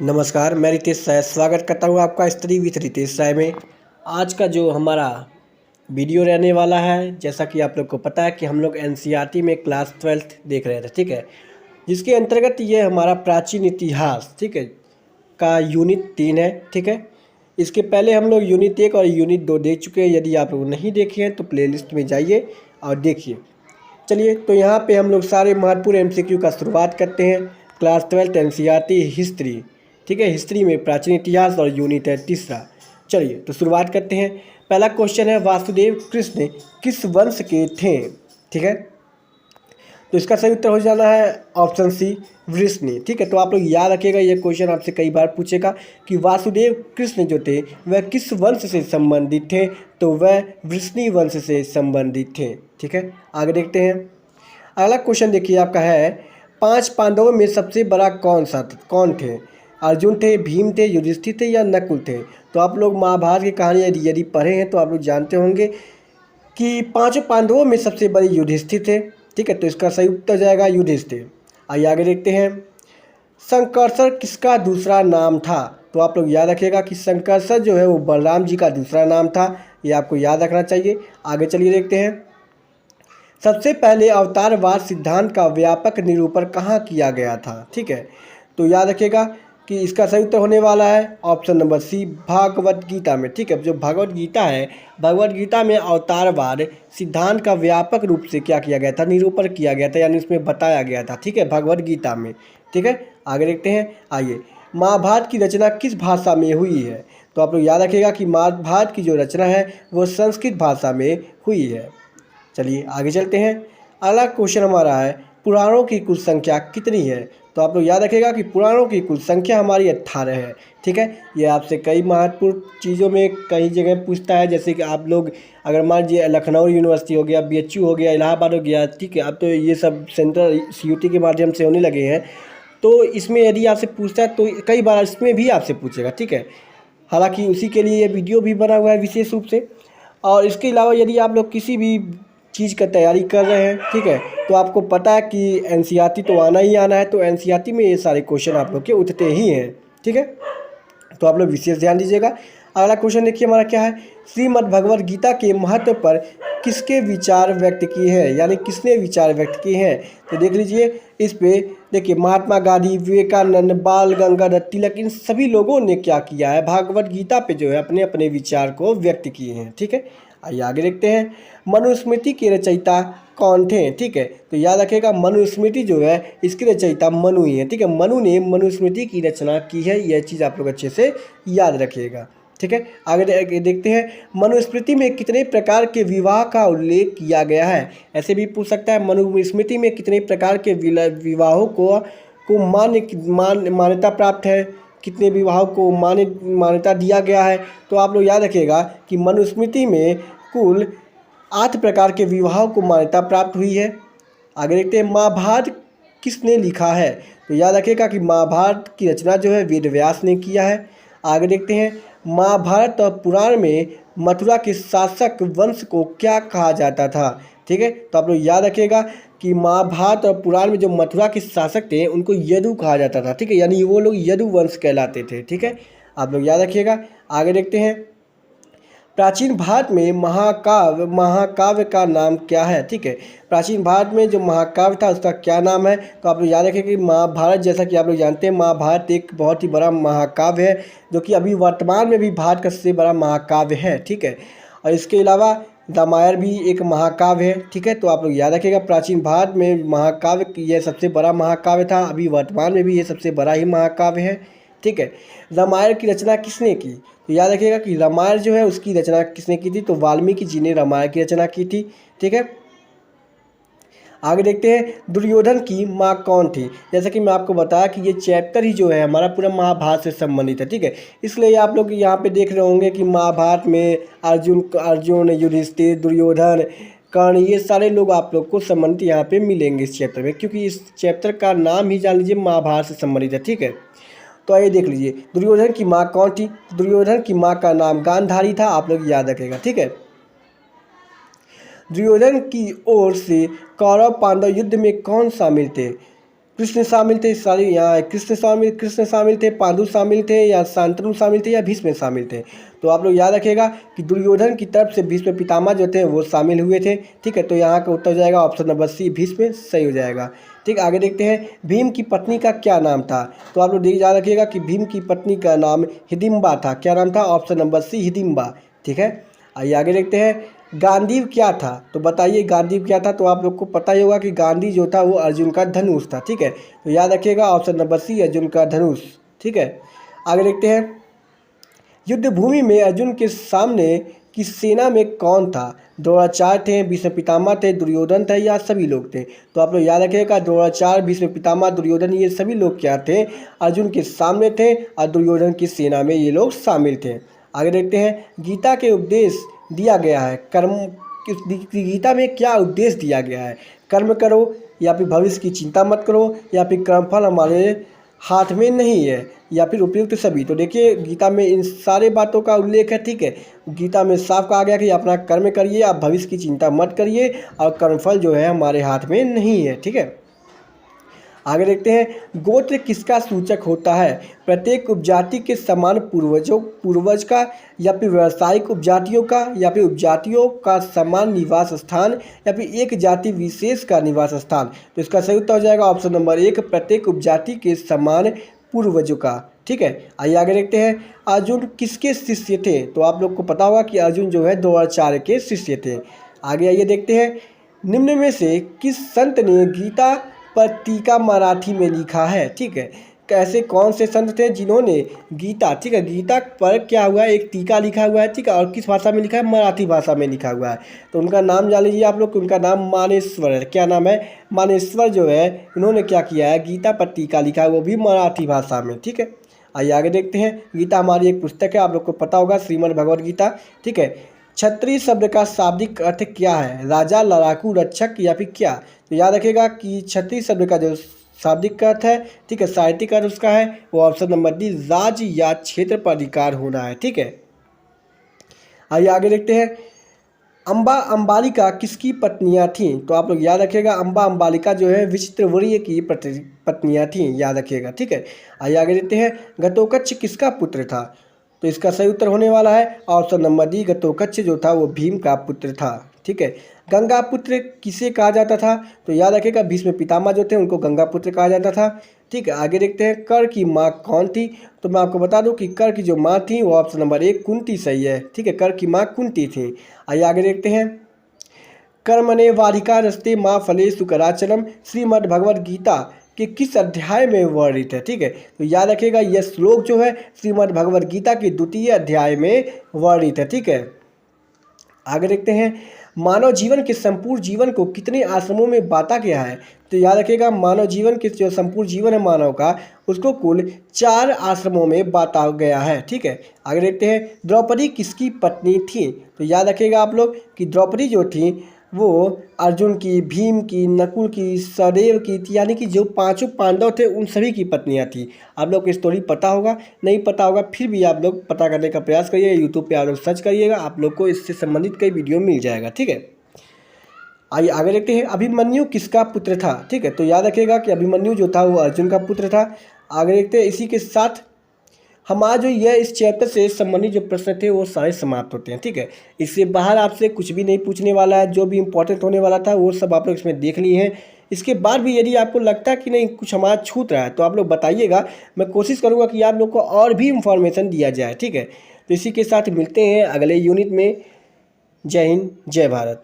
नमस्कार, मैं रितेश राय स्वागत करता हूँ आपका स्टडी विथ रितेश राय में। आज का जो हमारा वीडियो रहने वाला है, जैसा कि आप लोग को पता है कि हम लोग एनसीईआरटी में क्लास 12th देख रहे थे, ठीक है, जिसके अंतर्गत ये हमारा प्राचीन इतिहास, ठीक है, का यूनिट 3 है, ठीक है। इसके पहले हम लोग यूनिट 1 और यूनिट 2 देख चुके हैं। यदि आप लोग नहीं देखे हैं तो प्लेलिस्ट में जाइए और देखिए। चलिए, तो यहाँ पे हम लोग सारे महत्वपूर्ण एमसीक्यू का शुरुआत करते हैं। क्लास 12 एनसीईआरटी हिस्ट्री, ठीक है, हिस्ट्री में प्राचीन इतिहास और यूनिट है तीसरा। चलिए, तो शुरुआत करते हैं। पहला क्वेश्चन है, वासुदेव कृष्ण किस वंश के थे, ठीक है। तो इसका सही उत्तर हो जाना है ऑप्शन सी, वृष्णि, ठीक है। तो आप लोग याद रखिएगा, ये क्वेश्चन आपसे कई बार पूछेगा कि वासुदेव कृष्ण जो थे वह किस वंश से संबंधित थे, तो वह वृष्णि वंश से संबंधित थे, ठीक है। आगे देखते हैं। अगला क्वेश्चन देखिए आपका है, 5 पांडवों में सबसे बड़ा कौन थे? अर्जुन थे, भीम थे, युधिष्ठिर थे या नकुल थे? तो आप लोग महाभारत की कहानी यदि पढ़े हैं तो आप लोग जानते होंगे कि 5 पांडवों में सबसे बड़े युधिष्ठिर थे, ठीक है। तो इसका सही उत्तर जाएगा युधिष्ठिर। आइए आगे देखते हैं। संकर्षण किसका दूसरा नाम था? तो आप लोग याद रखिएगा कि संकर्षण जो है वो बलराम जी का दूसरा नाम था, ये आपको याद रखना चाहिए। आगे चलिए देखते हैं। सबसे पहले अवतारवाद सिद्धांत का व्यापक निरूपण कहाँ किया गया था, ठीक है। तो याद रखिएगा कि इसका सही उत्तर होने वाला है option number C, Bhagavad Gita में, ठीक है। जो भगवत गीता है, भगवत गीता में अवतारवाद सिद्धांत का व्यापक रूप से क्या किया गया था, निरूपण किया गया था, यानी उसमें बताया गया था, ठीक है, भगवत गीता में, ठीक है। आगे देखते हैं। आइए, महाभारत की रचना किस भाषा में हुई है? तो आप लोग याद रखिएगा कि महाभारत की जो रचना है वो संस्कृत भाषा में हुई है। चलिए आगे चलते हैं। अगला क्वेश्चन हमारा है, पुराणों की कुल संख्या कितनी है? तो आप लोग याद रखिएगा कि पुराणों की कुल संख्या हमारी 18 है, ठीक है। ये आपसे कई महत्वपूर्ण चीज़ों में कई जगह पूछता है, जैसे कि आप लोग अगर मान लीजिए लखनऊ यूनिवर्सिटी हो गया, बीएचयू हो गया, इलाहाबाद हो गया, ठीक है, अब तो ये सब सेंट्रल सीयूटी के माध्यम से होने लगे हैं, तो इसमें यदि आपसे पूछता है तो कई बार इसमें भी आपसे पूछेगा, ठीक है। हालांकि उसी के लिए ये वीडियो भी बना हुआ है विशेष रूप से। और इसके अलावा यदि आप लोग किसी भी चीज़ का तैयारी कर रहे हैं, ठीक है, तो आपको पता है कि एनसीईआरटी तो आना ही आना है, तो एनसीईआरटी में ये सारे क्वेश्चन आप लोग के उठते ही हैं, ठीक है। तो आप लोग विशेष ध्यान दीजिएगा। अगला क्वेश्चन देखिए हमारा क्या है, श्रीमद् भगवद गीता के महत्व पर किसके विचार व्यक्त किए हैं, यानी किसने विचार व्यक्त किए हैं? तो देख लीजिए इस पे, देखिए महात्मा गांधी, विवेकानंद, बाल गंगाधर तिलक, इन सभी लोगों ने क्या किया है, भागवत गीता पे जो है अपने अपने विचार को व्यक्त किए हैं, ठीक है। आइए आगे देखते हैं। मनुस्मृति के रचयिता कौन थे? ठीक है, तो याद रखिएगा मनुस्मृति जो है इसकी रचयिता मनु ही है, ठीक है। मनु ने मनुस्मृति की रचना की है, यह चीज़ आप लोग अच्छे से याद रखिएगा, ठीक है। आगे देखते हैं, मनुस्मृति में कितने प्रकार के विवाह का उल्लेख किया गया है? ऐसे भी पूछ सकता है, मनुस्मृति में कितने प्रकार के विवाहों को मान्यता प्राप्त है, कितने विवाहों को मान्यता दिया गया है? तो आप लोग याद रखिएगा कि मनुस्मृति में कुल 8 प्रकार के विवाहों को मान्यता प्राप्त हुई है। आगे देखते हैं, महाभारत किसने लिखा है? तो याद रखिएगा कि महाभारत की रचना जो है वेद व्यास ने किया है। आगे देखते हैं, महाभारत और पुराण में मथुरा के शासक वंश को क्या कहा जाता था? ठीक है, तो आप लोग याद रखिएगा कि महाभारत और पुराण में जो मथुरा के शासक थे उनको यदु कहा जाता था, ठीक है, यानी वो लोग यदु वंश कहलाते थे, ठीक है, आप लोग याद रखिएगा। आगे देखते हैं, प्राचीन भारत में महाकाव्य का नाम क्या है? ठीक है, प्राचीन भारत में जो महाकाव्य था उसका क्या नाम है? तो आप लोग याद रखें कि महाभारत, जैसा कि आप लोग जानते हैं, महाभारत एक बहुत ही बड़ा महाकाव्य है, जो कि अभी वर्तमान में भी भारत का सबसे बड़ा महाकाव्य है, ठीक है। और इसके अलावा रामायण भी एक महाकाव्य है, ठीक है। तो आप लोग याद रखिएगा प्राचीन भारत में महाकाव्य यह सबसे बड़ा महाकाव्य था, अभी वर्तमान में भी ये सबसे बड़ा ही महाकाव्य है, ठीक है। रामायण की रचना किसने की? तो याद रखिएगा कि रामायण जो है उसकी रचना किसने की थी? तो वाल्मीकि जी ने रामायण की रचना की थी, ठीक है। आगे देखते हैं, दुर्योधन की माँ कौन थी? जैसा कि मैं आपको बताया कि ये चैप्टर ही जो है हमारा पूरा महाभारत से संबंधित है, ठीक है। इसलिए आप लोग यहाँ पे देख रहे होंगे कि महाभारत में अर्जुन, युधिष्ठिर, दुर्योधन, कर्ण, ये सारे लोग आप लोग को संबंधित यहाँ पे मिलेंगे इस चैप्टर में, क्योंकि इस चैप्टर का नाम ही जान लीजिए महाभारत से संबंधित है, ठीक है। तो आइए देख लीजिए, दुर्योधन की माँ कौन थी? दुर्योधन की माँ का नाम गांधारी था, आप लोग याद रखेगा, ठीक है। दुर्योधन की ओर से कौरव पांडव युद्ध में कौन शामिल थे? कृष्ण शामिल थे, सारी यहाँ कृष्ण शामिल थे, पांडु शामिल थे, या शांतनु शामिल थे, या भीष्म शामिल थे। तो आप लोग याद रखिएगा कि दुर्योधन की तरफ से भीष्म पितामह जो थे वो शामिल हुए थे। ठीक है, तो यहाँ का उत्तर हो जाएगा ऑप्शन नंबर सी, भीष्म सही हो जाएगा। ठीक, आगे देखते हैं भीम की पत्नी का क्या नाम था। तो आप लोग याद रखिएगा कि भीम की पत्नी का नाम हिडिंबा था। क्या नाम था? Option number C, Hidimba. ठीक है, आइए आगे देखते हैं गांडीव क्या था। तो बताइए गांडीव क्या था। तो आप लोग को पता ही होगा कि गांधी जो था वो अर्जुन का धनुष था। ठीक है, तो याद रखिएगा ऑप्शन नंबर सी, अर्जुन का धनुष। ठीक है, आगे देखते हैं युद्ध भूमि में अर्जुन के सामने की सेना में कौन था। द्रोणाचार्य थे, भीष्म पितामह थे, दुर्योधन थे, या सभी लोग थे। तो आप लोग याद रखिएगा द्रोणाचार्य, भीष्म पितामह, दुर्योधन ये सभी लोग क्या थे, अर्जुन के सामने थे और दुर्योधन की सेना में ये लोग शामिल थे। आगे देखते हैं गीता के उपदेश दिया गया है कर्म, गीता में क्या उपदेश दिया गया है। कर्म करो, या फिर भविष्य की चिंता मत करो, या फिर कर्मफल हमारे हाथ में नहीं है, या फिर उपयुक्त सभी। तो देखिए गीता में इन सारे बातों का उल्लेख है। ठीक है, गीता में साफ कहा गया कि अपना कर्म करिए, आप भविष्य की चिंता मत करिए, और कर्मफल जो है हमारे हाथ में नहीं है। ठीक है, आगे देखते हैं गोत्र किसका सूचक होता है। प्रत्येक उपजाति के समान पूर्वज का, या फिर व्यावसायिक उपजातियों का, या फिर उपजातियों का समान निवास स्थान, या फिर एक जाति विशेष का निवास स्थान। तो इसका सही उत्तर हो जाएगा ऑप्शन नंबर एक, प्रत्येक उपजाति के समान पूर्वजों का। ठीक है, आइए आगे देखते हैं अर्जुन किसके शिष्य थे। तो आप लोग को पता होगा कि अर्जुन जो है द्रोणाचार्य के शिष्य थे। आगे आइए देखते हैं निम्न में से किस संत ने गीता पर टीका मराठी में लिखा है। ठीक है, कैसे कौन से संत थे जिन्होंने गीता, ठीक है, गीता पर क्या हुआ है एक टीका लिखा हुआ है। ठीक है, और किस भाषा में लिखा है? मराठी भाषा में लिखा हुआ है। तो उनका नाम जान लीजिए आप लोग, उनका नाम मानेश्वर है। क्या नाम है? मानेश्वर जो है इन्होंने क्या किया है, गीता पर टीका लिखा है, वो भी मराठी भाषा में। ठीक है, आइए आगे देखते हैं गीता हमारी एक पुस्तक है, आप लोग को पता होगा श्रीमद् भगवद गीता। ठीक है, क्षत्रिय शब्द का शाब्दिक अर्थ क्या है? राजा, लड़ाकू, रक्षक, या फिर क्या? तो याद रखिएगा कि क्षत्रिय शब्द का जो शाब्दिक अर्थ है, ठीक है, साहित्यिक अर्थ उसका है वो ऑप्शन नंबर डी, राज या क्षेत्र पर अधिकार होना है। ठीक है, आइए आगे देखते हैं अम्बा अम्बालिका किसकी पत्नियां थीं। तो आप लोग याद रखिएगा अम्बा अम्बालिका जो है विचित्रवीर्य की पत्नियां थीं, याद रखिएगा। ठीक है, आइए आगे देखते हैं घटोत्कच किसका पुत्र था। तो इसका सही उत्तर होने वाला है ऑप्शन नंबर डी, घटोत्कच जो था वो भीम का पुत्र था। ठीक है, गंगा पुत्र किसे कहा जाता था। तो याद रखिएगा भीष्म पितामह जो थे उनको गंगा पुत्र कहा जाता था। ठीक है, आगे देखते हैं कर की माँ कौन थी। तो मैं आपको बता दूं कि कर की जो माँ थी वो ऑप्शन नंबर एक कुंती सही है। ठीक है, कर की माँ कुंती थी। आइए आगे देखते हैं कर्मणे वाधिका रस्ते माँ फले सुकराचलम श्रीमद् भगवद गीता के किस अध्याय में वर्णित है। ठीक है, तो याद रखिएगा यह श्लोक जो है श्रीमद् भगवद गीता के द्वितीय अध्याय में वर्णित है। ठीक है, आगे देखते हैं मानव जीवन के संपूर्ण जीवन को कितने आश्रमों में बांटा गया है। तो याद रखिएगा मानव जीवन के जो संपूर्ण जीवन है मानव का उसको कुल 4 आश्रमों में बांटा गया है। ठीक है, आगे देखते हैं द्रौपदी किसकी पत्नी थी। तो याद रखिएगा आप लोग कि द्रौपदी जो थी वो अर्जुन की, भीम की, नकुल की, सहदेव की, यानी कि जो 5 पांडव थे उन सभी की पत्नियां थी। आप लोग को स्टोरी पता होगा, नहीं पता होगा फिर भी आप लोग पता करने का प्रयास करिए, यूट्यूब पे आप लोग सर्च करिएगा, आप लोग को इससे संबंधित कई वीडियो मिल जाएगा। ठीक है, आइए आगे देखते हैं अभिमन्यु किसका पुत्र था। ठीक है, तो याद रखिएगा कि अभिमन्यु जो था वो अर्जुन का पुत्र था। आगे देखते हैं इसी के साथ हमारा जो यह इस चैप्टर से संबंधित जो प्रश्न थे वो सारे समाप्त होते हैं। ठीक है, इससे बाहर आपसे कुछ भी नहीं पूछने वाला है, जो भी इंपॉर्टेंट होने वाला था वो सब आप लोग इसमें देख लिए हैं। इसके बाद भी यदि आपको लगता है कि नहीं कुछ हमारा छूट रहा है तो आप लोग बताइएगा, मैं कोशिश करूँगा कि आप लोग को और भी इंफॉर्मेशन दिया जाए। ठीक है, तो इसी के साथ मिलते हैं अगले यूनिट में। जय हिंद, जय भारत।